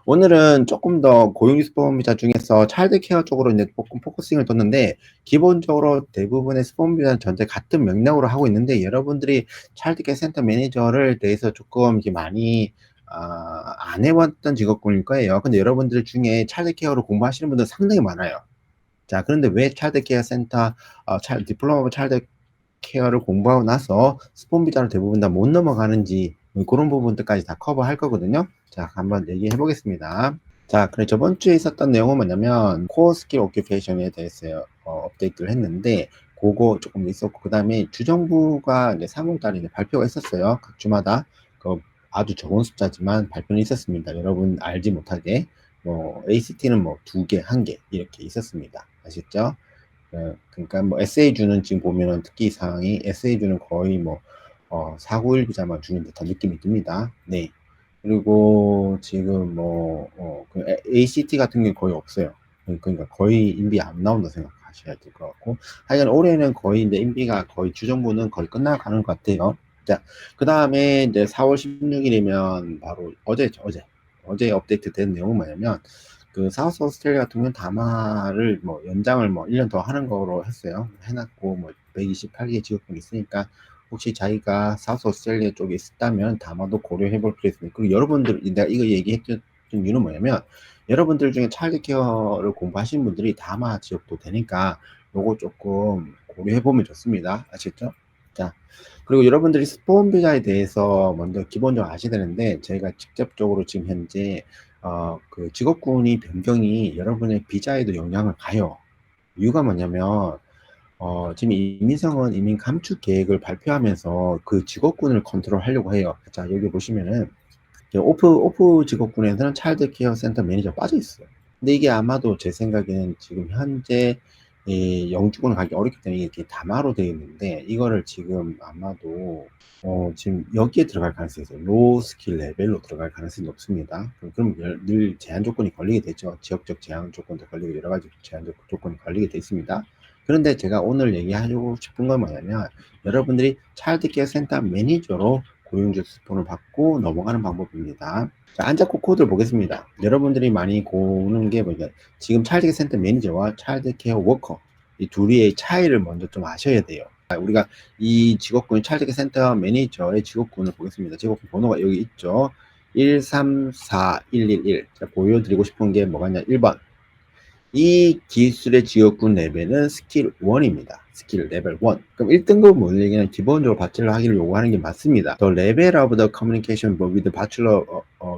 오늘은 조금 더 고용 스폰비자 중에서 차일드 케어 쪽으로 이제 조금 포커싱을 뒀는데, 기본적으로 대부분의 스폰비자는 전체 같은 맥락으로 하고 있는데, 여러분들이 차일드 케어 센터 매니저를 대해서 조금 이렇게 많이 안 해봤던 직업군일 거예요. 근데 여러분들 중에 차일드 케어를 공부하시는 분들 상당히 많아요. 자, 그런데 왜 차일드 케어 센터, 디플로마 오브 차일드 케어를 공부하고 나서 스폰비자로 대부분 다 못 넘어가는지, 그런 부분들까지 다 커버할 거거든요. 자, 한번 얘기해 보겠습니다. 자, 그래 저번 주에 있었던 내용은 뭐냐면 코어 스킬 오큐페이션에 대해서 업데이트를 했는데, 그거 조금 있었고, 그 다음에 주정부가 이제 3월 달에 이제 발표가 있었어요. 각 주마다. 그 아주 적은 숫자지만 발표는 있었습니다. 여러분 알지 못하게. 뭐 ACT는 뭐 2개, 1개 이렇게 있었습니다. 아시죠? 그러니까 뭐 SA주는 지금 보면은 특기 사항이 SA주는 거의 뭐 491 비자만 주는 듯한 느낌이 듭니다. 네. 그리고 지금 그 ACT 같은 게 거의 없어요. 그러니까 거의 인비 안 나온다 생각하셔야 될 것 같고, 하여간 올해는 거의 이제 인비가 거의 주정부는 거의 끝나가는 것 같아요. 자, 그 다음에 이제 4월 16일이면 바로 어제 업데이트 된 내용은 뭐냐면, 그 사우스 오스트레일리아 같은 경우는 다마를 뭐 연장을 뭐 1년 더 하는 거로 했어요. 해놨고, 뭐 128개 지역군이 있으니까 혹시 자기가 사우스 오스트레일리아 쪽에 있다면 다마도 고려해 볼 필요 있습니다. 그리고 여러분들, 내가 이거 얘기했던 이유는 뭐냐면, 여러분들 중에 차일드 케어를 공부하시는 분들이 다마 지역도 되니까 요거 조금 고려해 보면 좋습니다. 아시겠죠? 자, 그리고 여러분들이 스폰 비자에 대해서 먼저 기본적으로 아셔야 되는데, 저희가 직접적으로 지금 현재 그 직업군이 변경이 여러분의 비자에도 영향을 가요. 이유가 뭐냐면, 지금 이민성은 이민 감축 계획을 발표하면서 그 직업군을 컨트롤하려고 해요. 자, 여기 보시면은 오프 직업군에서는 차일드 케어 센터 매니저 빠져 있어요. 근데 이게 아마도 제 생각에는 지금 현재 이 영주권을 가기 어렵기 때문에 이게 다마로 되어 있는데, 이거를 지금 아마도 지금 여기에 들어갈 가능성이 있어요. 로우 스킬 레벨로 들어갈 가능성이 높습니다. 그럼 늘 제한 조건이 걸리게 되죠. 지역적 제한 조건도 걸리고 여러 가지 제한 조건이 걸리게 돼 있습니다. 그런데 제가 오늘 얘기하려고 싶은 건 뭐냐면, 여러분들이 차일드 케어 센터 매니저로 고용주 스폰을 받고 넘어가는 방법입니다. 자, 안잡고 코드를 보겠습니다. 여러분들이 많이 보는 게 뭐냐, 지금 차일드 케어 센터 매니저와 차일드 케어 워커, 이 둘의 차이를 먼저 좀 아셔야 돼요. 우리가 이 직업군 차일드 케어 센터 매니저의 직업군을 보겠습니다. 직업군 번호가 여기 있죠. 134111. 자, 보여드리고 싶은 게 뭐가냐. 1번. 이 기술의 지역군 레벨은 스킬 1입니다. 스킬 레벨 1. 그럼 1등급 뭐 얘기는 기본적으로 바첼러 학위를 요구하는 게 맞습니다. The level of the communication with bachelor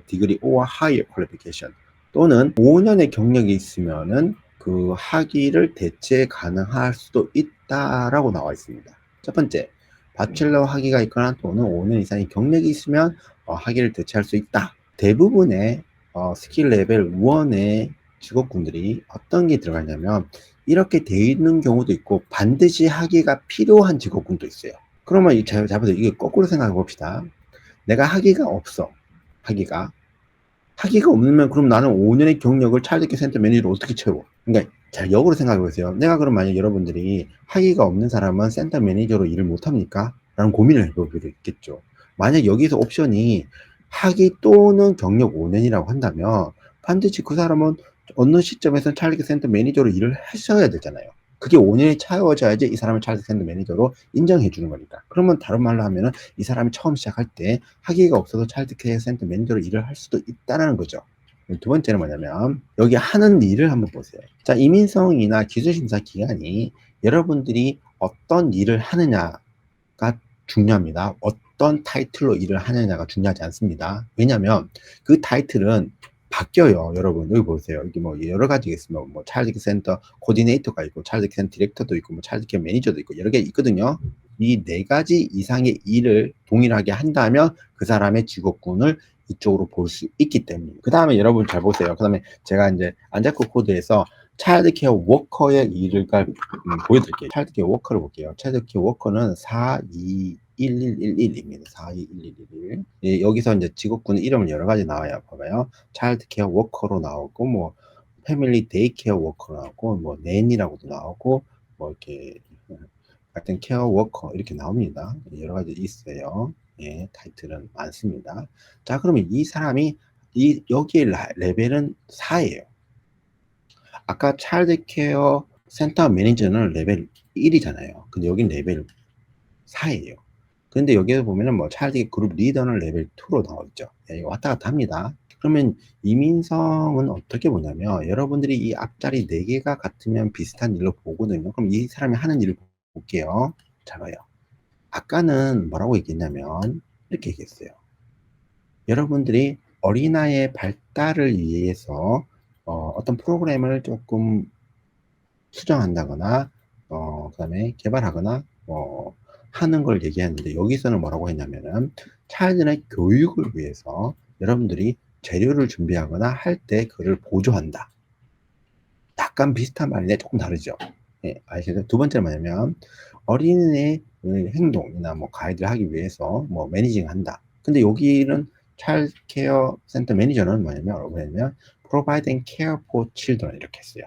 degree or higher qualification, 또는 5년의 경력이 있으면은 그 학위를 대체 가능할 수도 있다라고 나와 있습니다. 첫 번째, 바첼러 학위가 있거나 또는 5년 이상의 경력이 있으면 학위를 대체할 수 있다. 대부분의 스킬 레벨 1의 직업군들이 어떤 게 들어가냐면, 이렇게 돼 있는 경우도 있고 반드시 학위가 필요한 직업군도 있어요. 그러면 잡아서 이게 거꾸로 생각해 봅시다. 내가 학위가 없어. 학위가 없으면 그럼 나는 5년의 경력을 차일드케어 센터 매니저로 어떻게 채워? 그러니까 자, 역으로 생각해 보세요. 내가 그럼 만약 여러분들이 학위가 없는 사람은 센터 매니저로 일을 못 합니까? 라는 고민을 해볼 필요 있겠죠. 만약 여기서 옵션이 학위 또는 경력 5년이라고 한다면, 반드시 그 사람은 어느 시점에서 차일드케어 센터 매니저로 일을 하셔야 되잖아요. 그게 5년이 차워져야지 이 사람을 차일드 센터 매니저로 인정해 주는 거니까. 그러면 다른 말로 하면은 이 사람이 처음 시작할 때 학위가 없어서 차일드 케어 센터 매니저로 일을 할 수도 있다는 거죠. 두 번째는 뭐냐면, 여기 하는 일을 한번 보세요. 자, 이민성이나 기술심사 기간이 여러분들이 어떤 일을 하느냐가 중요합니다. 어떤 타이틀로 일을 하느냐가 중요하지 않습니다. 왜냐면 그 타이틀은 바뀌어요. 여러분 여기 보세요. 여기 뭐 여러 가지가 있으면 뭐 차일드 케어 센터 코디네이터가 있고, 차일드 케어 센터 디렉터도 있고, 뭐 차일드 케어 매니저도 있고, 여러 개 있거든요. 이 네 가지 이상의 일을 동일하게 한다면 그 사람의 직업군을 이쪽으로 볼 수 있기 때문에. 그 다음에 여러분 잘 보세요. 그 다음에 제가 이제 안자코 코드에서 차일드 케어 워커의 일을 보여드릴게요. 차일드 케어 워커를 볼게요. 차일드 케어 워커는 421111입니다. 421111. 예, 여기서 이제 직업군 이름을 여러 가지 나와요. 봐봐요. 차일드 케어 워커로 나오고, 뭐 패밀리 데이 케어 워커로 나오고, 뭐 낸이라고도 나오고, 뭐 이렇게 같은 케어 워커 이렇게 나옵니다. 여러 가지 있어요. 예, 타이틀은 많습니다. 자, 그러면 이 사람이 여기에 레벨은 4예요. 아까 차일드 케어 센터 매니저는 레벨 1이잖아요. 근데 여긴 레벨 4예요. 근데 여기에 보면은 뭐 차일드 그룹 리더는 레벨 2로 나와 있죠. 예, 이거 왔다 갔다 합니다. 그러면 이민성은 어떻게 보냐면, 여러분들이 이 앞자리 4개가 같으면 비슷한 일로 보거든요. 그럼 이 사람이 하는 일을 볼게요. 잘 봐요. 아까는 뭐라고 얘기했냐면 이렇게 얘기했어요. 여러분들이 어린아이의 발달을 위해서 어떤 프로그램을 조금 수정한다거나 그다음에 개발하거나 하는 걸 얘기했는데, 여기서는 뭐라고 했냐면은 차일드의 교육을 위해서 여러분들이 재료를 준비하거나 할 때 그를 보조한다. 약간 비슷한 말인데 조금 다르죠. 예, 아시죠? 두 번째는 뭐냐면 어린이의 행동이나 뭐 가이드를 하기 위해서 뭐 매니징 한다. 근데 여기는 차일드 케어 센터 매니저는 뭐냐면 providing care for children 이렇게 했어요.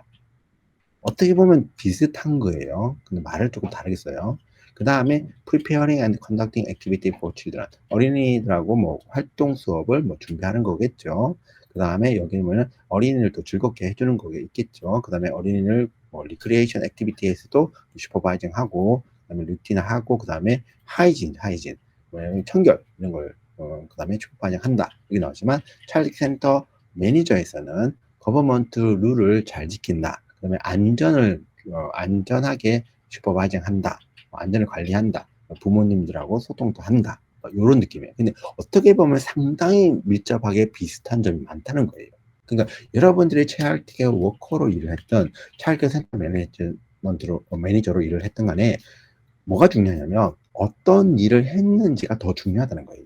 어떻게 보면 비슷한 거예요. 근데 말을 조금 다르게 써요. 그 다음에 preparing and conducting activity for children. 어린이들하고 뭐 활동 수업을 뭐 준비하는 거겠죠. 그 다음에 여기는 뭐냐면 어린이를 또 즐겁게 해주는 거겠죠. 그 다음에 어린이를 뭐 recreation activities도 슈퍼바이징 하고, 그 다음에 루틴 하고, 그 다음에 하이진, 뭐냐면 청결 이런 걸 그 다음에 슈퍼바이징 한다. 여기 나오지만 차일드 센터 매니저에서는 거버먼트 룰을 잘 지킨다. 그다음에 안전하게 슈퍼바이징 한다. 안전을 관리한다. 부모님들하고 소통도 한다. 이런 느낌이에요. 근데 어떻게 보면 상당히 밀접하게 비슷한 점이 많다는 거예요. 그러니까 여러분들이 차일드 케어 워커로 일을 했던 차일드 케어 센터 매니저로 일을 했던 간에 뭐가 중요하냐면 어떤 일을 했는지가 더 중요하다는 거예요.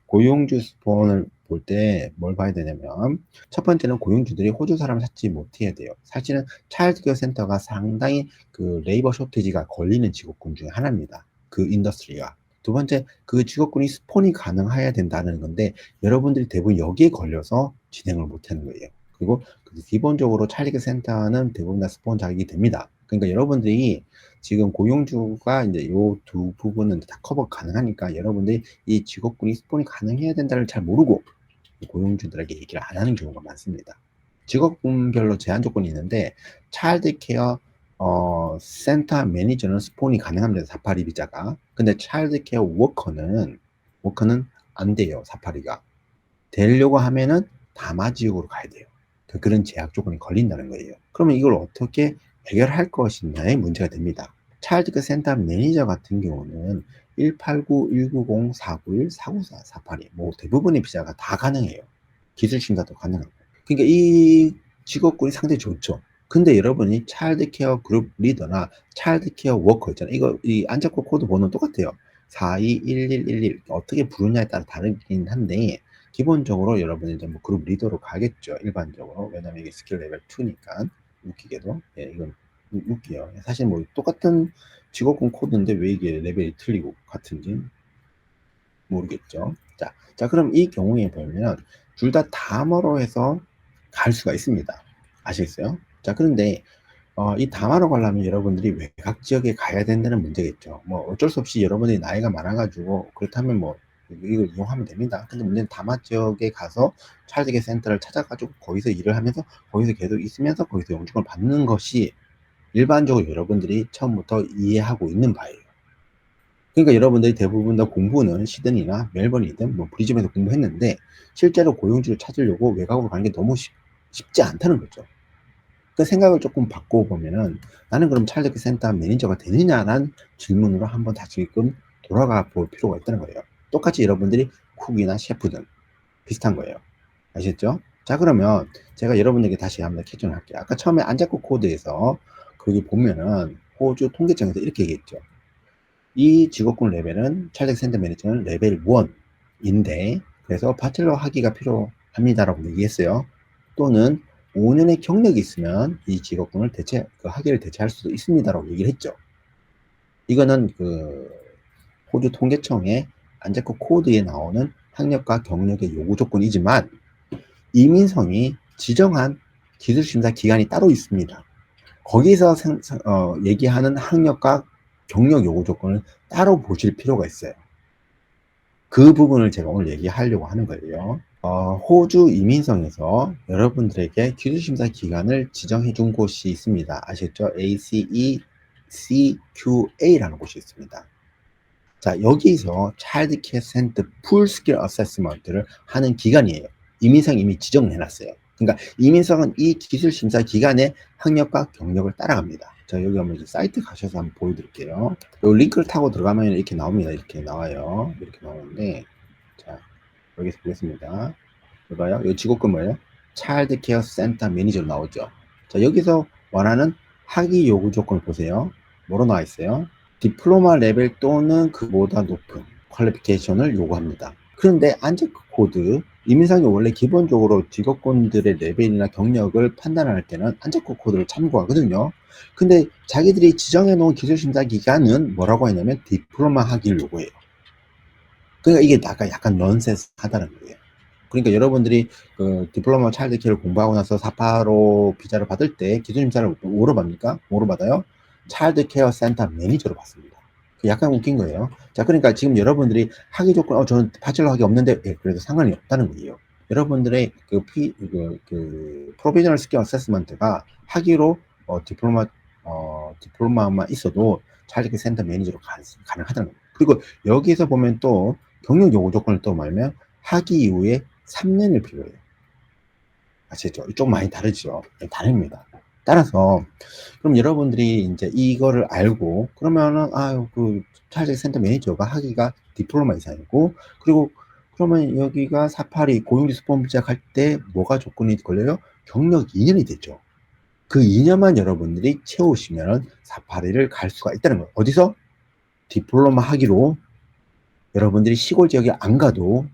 고용주 스폰을 볼 때 뭘 봐야 되냐면, 첫 번째는 고용주들이 호주 사람을 찾지 못해야 돼요. 사실은 차일드케어 센터가 상당히 그 레이버 쇼티지가 걸리는 직업군 중에 하나입니다. 그 인더스트리가. 두 번째, 그 직업군이 스폰이 가능해야 된다는 건데, 여러분들이 대부분 여기에 걸려서 진행을 못하는 거예요. 그리고 기본적으로 차일드케어 센터는 대부분 다 스폰 자격이 됩니다. 그러니까 여러분들이 지금 고용주가 이제 요 두 부분은 다 커버 가능하니까, 여러분들이 이 직업군이 스폰이 가능해야 된다를 잘 모르고 고용주들에게 얘기를 안 하는 경우가 많습니다. 직업군별로 제한 조건이 있는데, 차일드 케어 센터 매니저는 스폰이 가능합니다. 482 비자가. 근데 차일드 케어 워커는 안 돼요. 482가. 되려고 하면은 다마 지역으로 가야 돼요. 그런 제약 조건이 걸린다는 거예요. 그러면 이걸 어떻게 해결할 것이냐의 문제가 됩니다. 차일드 센터 매니저 같은 경우는 189, 190, 491, 494, 482, 뭐 대부분의 비자가 다 가능해요. 기술 심사도 가능하고. 그러니까 이 직업군이 상당히 좋죠. 근데 여러분이 차일드 케어 그룹 리더나 차일드 케어 워커 있잖아요. 이거 이 안착코 코드 번호는 똑같아요. 421111 어떻게 부르냐에 따라 다르긴 한데, 기본적으로 여러분이 이제 뭐 그룹 리더로 가겠죠. 일반적으로. 왜냐면 이게 스킬 레벨 2니까. 웃기게도. 예, 이건 웃겨요. 사실 뭐 똑같은 직업군 코드인데 왜 이게 레벨이 틀리고 같은지 모르겠죠. 자, 그럼 이 경우에 보면 둘 다 다머로 해서 갈 수가 있습니다. 아시겠어요? 자, 그런데 이 다마로 가려면 여러분들이 외곽 지역에 가야 된다는 문제겠죠. 뭐 어쩔 수 없이 여러분들이 나이가 많아가지고 그렇다면 뭐 이걸 이용하면 됩니다. 근데 문제는 다마 지역에 가서 차일드 센터를 찾아가지고 거기서 일을 하면서 거기서 계속 있으면서 거기서 영주권을 받는 것이 일반적으로 여러분들이 처음부터 이해하고 있는 바예요. 그러니까 여러분들이 대부분 다 공부는 시드니나 멜번이든 뭐 브리즈번에서 공부했는데, 실제로 고용주를 찾으려고 외곽으로 가는 게 너무 쉽지 않다는 거죠. 그 생각을 조금 바꿔보면은, 나는 그럼 차일드 센터 매니저가 되느냐라는 질문으로 한번 다시금 돌아가 볼 필요가 있다는 거예요. 똑같이 여러분들이 쿡이나 셰프든 비슷한 거예요. 아시겠죠? 자, 그러면 제가 여러분에게 다시 한번 캐치를 할게요. 아까 처음에 안자코 코드에서 거기 보면은 호주 통계청에서 이렇게 얘기했죠. 이 직업군 레벨은 차일드 센터 매니저는 레벨 1인데, 그래서 바첼러 학위가 필요합니다라고 얘기했어요. 또는 5년의 경력이 있으면 이 직업군을 그 학위를 대체할 수도 있습니다라고 얘기를 했죠. 이거는 그 호주 통계청의 안제코 코드에 나오는 학력과 경력의 요구 조건이지만, 이민성이 지정한 기술심사 기간이 따로 있습니다. 거기서 얘기하는 학력과 경력 요구 조건을 따로 보실 필요가 있어요. 그 부분을 제가 오늘 얘기하려고 하는 거예요. 호주 이민성에서 여러분들에게 기술심사 기관을 지정해 준 곳이 있습니다. 아시겠죠? ACECQA라는 곳이 있습니다. 자, 여기서 차일드 케어 센터 풀 스킬 어세스먼트를 하는 기관이에요. 이민성 이미 지정을 해놨어요. 그러니까 이민성은 이 기술심사 기관의 학력과 경력을 따라갑니다. 자, 여기 한번 이제 사이트 가셔서 한번 보여드릴게요. 이 링크를 타고 들어가면 이렇게 나옵니다. 이렇게 나와요. 이렇게 나오는데, 자, 여기서 보겠습니다. 봐요. 이 직업군 뭐예요? 차일드 케어 센터 매니저로 나오죠. 자, 여기서 원하는 학위 요구 조건을 보세요. 뭐로 나와 있어요? 디플로마 레벨 또는 그보다 높은 퀄리피케이션을 요구합니다. 그런데 안체크 코드, 이민상이 원래 기본적으로 직업군들의 레벨이나 경력을 판단할 때는 안체크 코드를 참고하거든요. 근데 자기들이 지정해 놓은 기술심사 기간은 뭐라고 했냐면 디플로마 학위를 요구해요. 그러니까 이게 약간 넌센스하다는 거예요. 그러니까 여러분들이 그 디플로마 차일드 케어를 공부하고 나서 485 비자를 받을 때 기술심사를 뭐로 받습니까? 뭐로 받아요? 차일드 케어 센터 매니저로 받습니다. 약간 웃긴 거예요. 자, 그러니까 지금 여러분들이 학위 조건, 저는 바첼러 학위 없는데, 예, 그래도 상관이 없다는 거예요. 여러분들의 프로비저널 스킬 어세스먼트가 학위로, 디플로마만 있어도 차일드 케어 센터 매니저로 가능하다는 거예요. 그리고 여기서 보면 또 경력 요구 조건을 또 말하면 학위 이후에 3년을 필요해요. 아시죠? 좀 많이 다르죠? 네, 다릅니다. 따라서, 그럼 여러분들이 이제 이거를 알고, 그러면은, 차일드 센터 매니저가 학위가 디플로마 이상이고, 그리고, 그러면 여기가 482 고용주 스폰 시작할 때 뭐가 조건이 걸려요? 경력 2년이 되죠. 그 2년만 여러분들이 채우시면 482를 갈 수가 있다는 거예요. 어디서? 디플로마 학위로 여러분들이 시골 지역에 안 가도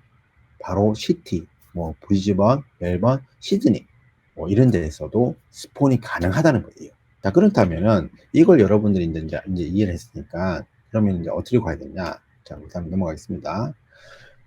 바로 시티, 뭐 브리즈번, 멜번, 시드니 뭐 이런 데에서도 스폰이 가능하다는 거예요. 자, 그렇다면은 이걸 여러분들이 이제 이해를 했으니까 그러면 이제 어떻게 가야 되냐? 자, 일단 넘어가겠습니다.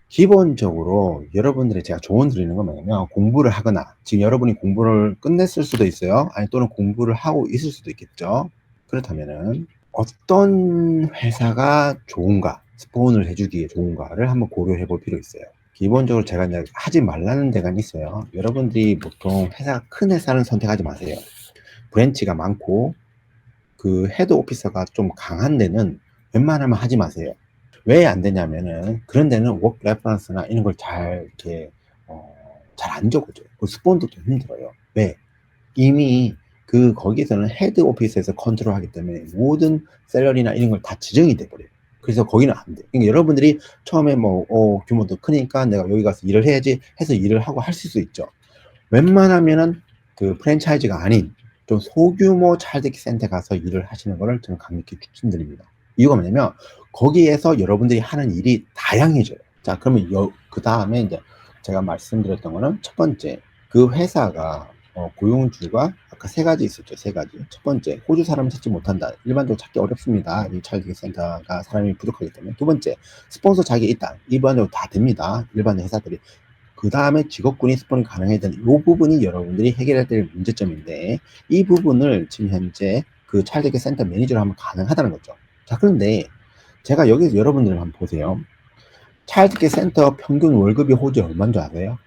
기본적으로 여러분들이 제가 조언 드리는 건 뭐냐면 공부를 하거나 지금 여러분이 공부를 끝냈을 수도 있어요. 아니 또는 공부를 하고 있을 수도 있겠죠. 그렇다면은 어떤 회사가 좋은가, 스폰을 해주기에 좋은가를 한번 고려해 볼 필요 있어요. 기본적으로 제가 이제 하지 말라는 데가 있어요. 여러분들이 보통 큰 회사는 선택하지 마세요. 브랜치가 많고 그 헤드 오피서가 좀 강한 데는 웬만하면 하지 마세요. 왜 안 되냐면은 그런 데는 워크 레퍼런스나 이런 걸 잘 이렇게 잘 안 적어줘요. 그 스폰도 좀 힘들어요. 왜? 이미 거기서는 헤드 오피스에서 컨트롤하기 때문에 모든 셀러리나 이런 걸 다 지정이 돼 버려요. 그래서 거기는 안 돼요. 그러니까 여러분들이 처음에 규모도 크니까 내가 여기 가서 일을 해야지 해서 일을 하고 하실 수 있죠. 웬만하면은 그 프랜차이즈가 아닌 좀 소규모 차일드 센터 가서 일을 하시는 거를 저는 강력히 추천드립니다. 이유가 뭐냐면 거기에서 여러분들이 하는 일이 다양해져요. 자, 그러면 그 다음에 이제 제가 말씀드렸던 거는 첫 번째, 그 회사가 고용주가 아까 세 가지 있었죠. 세 가지. 첫 번째, 호주 사람을 찾지 못한다. 일반적으로 찾기 어렵습니다. 이 차일드 센터가 사람이 부족하기 때문에. 두 번째, 스폰서 자격이 있다. 일반적으로 다 됩니다. 일반 회사들이. 그 다음에 직업군이 스폰이 가능해야 되는 이 부분이 여러분들이 해결해야 될 문제점인데 이 부분을 지금 현재 그 차일드 센터 매니저로 하면 가능하다는 거죠. 자, 그런데 제가 여기서 여러분들 한번 보세요. 차일드 센터 평균 월급이 호주에 얼마인 줄 아세요?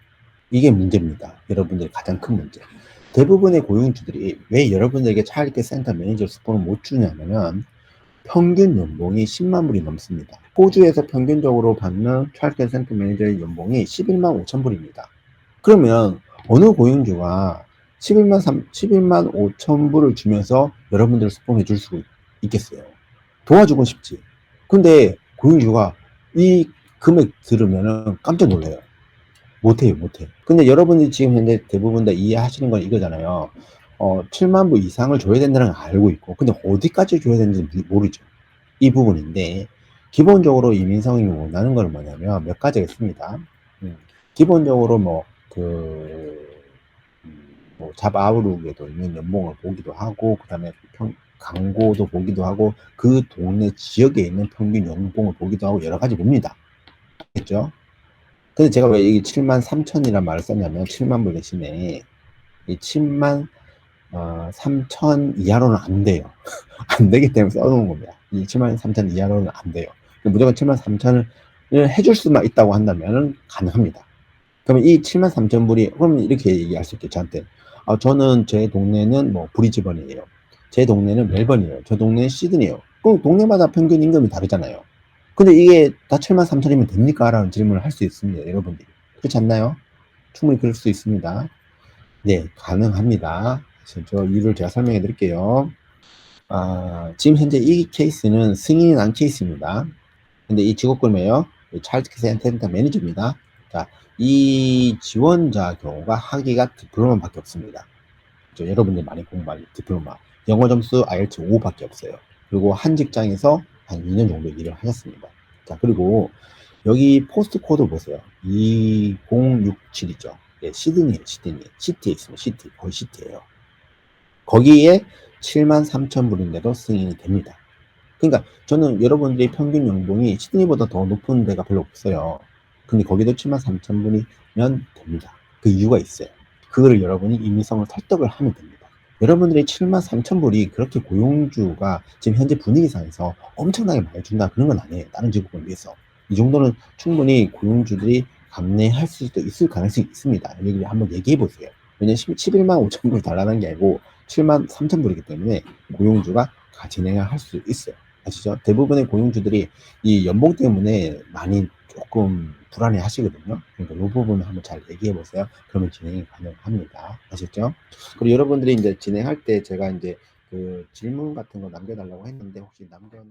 이게 문제입니다. 여러분들의 가장 큰 문제. 대부분의 고용주들이 왜 여러분들에게 차일드 센터 매니저 스폰을 못 주냐면 평균 연봉이 10만 불이 넘습니다. 호주에서 평균적으로 받는 차일드 센터 매니저의 연봉이 11만 5천 불입니다. 그러면 어느 고용주가 11만 5천 불을 주면서 여러분들을 스폰해 줄 수 있겠어요? 도와주곤 싶지. 근데 고용주가 이 금액 들으면 깜짝 놀래요. 못해요. 근데 여러분이 지금 현재 대부분 다 이해하시는 건 이거잖아요. 7만 불 이상을 줘야 된다는 걸 알고 있고, 근데 어디까지 줘야 되는지 모르죠. 이 부분인데, 기본적으로 이민성이 원하는 건 뭐냐면 몇 가지가 있습니다. 기본적으로 잡 아웃룩에도 있는 연봉을 보기도 하고, 그 다음에 광고도 보기도 하고, 그 동네 지역에 있는 평균 연봉을 보기도 하고, 여러 가지 봅니다. 알겠죠? 근데 제가 왜 이 7만 3천이란 말을 썼냐면 7만 불 대신에 이 7만 3천 이하로는 안 돼요. 안 되기 때문에 써놓은 겁니다. 이 7만 3천 이하로는 안 돼요. 무조건 7만 3천을 해줄 수만 있다고 한다면 가능합니다. 그러면 이 73,000불이 그러면 이렇게 얘기할 수 있겠죠, 저한테. 저는 제 동네는 뭐 브리즈번이에요. 제 동네는 멜번이에요. 저 동네는 시드니예요. 그럼 동네마다 평균 임금이 다르잖아요. 근데 이게 다 73,000이면 됩니까? 라는 질문을 할 수 있습니다, 여러분들이. 그렇지 않나요? 충분히 그럴 수 있습니다. 네, 가능합니다. 저 이유를 제가 설명해 드릴게요. 지금 현재 이 케이스는 승인이 난 케이스입니다. 근데 이 직업군이에요. 차일드케어 센터 매니저입니다. 자, 이 지원자 경우가 학위가 디플로마밖에 없습니다. 여러분들 많이 공부할 디플로마. 영어 점수 IELTS 5밖에 없어요. 그리고 한 직장에서 한 2년 정도 일을 하셨습니다. 자, 그리고 여기 포스트 코드 보세요. 2067이죠. 예, 시드니에요, 시드니. 시티에 있습니다. 시티. 거의 시티예요. 거기에 73,000불인데도 승인이 됩니다. 그러니까 저는 여러분들이 평균 연봉이 시드니보다 더 높은 데가 별로 없어요. 근데 거기도 73,000불이면 됩니다. 그 이유가 있어요. 그거를 여러분이 임의성을 설득을 하면 됩니다. 여러분들이 73,000불이 그렇게 고용주가 지금 현재 분위기상에서 엄청나게 많이 준다 그런 건 아니에요. 다른 직업에 비해서. 이 정도는 충분히 고용주들이 감내할 수도 있을 가능성이 있습니다. 여기 한번 얘기해 보세요. 왜냐면 11만 5천 불 달라는 게 아니고 73,000불이기 때문에 고용주가 진행을 할 수 있어요. 아시죠? 대부분의 고용주들이 이 연봉 때문에 많이 조금 불안해 하시거든요. 그러니까 이 부분을 한번 잘 얘기해 보세요. 그러면 진행이 가능합니다. 아셨죠? 그리고 여러분들이 이제 진행할 때 제가 이제 그 질문 같은 거 남겨달라고 했는데 혹시 남겨놓은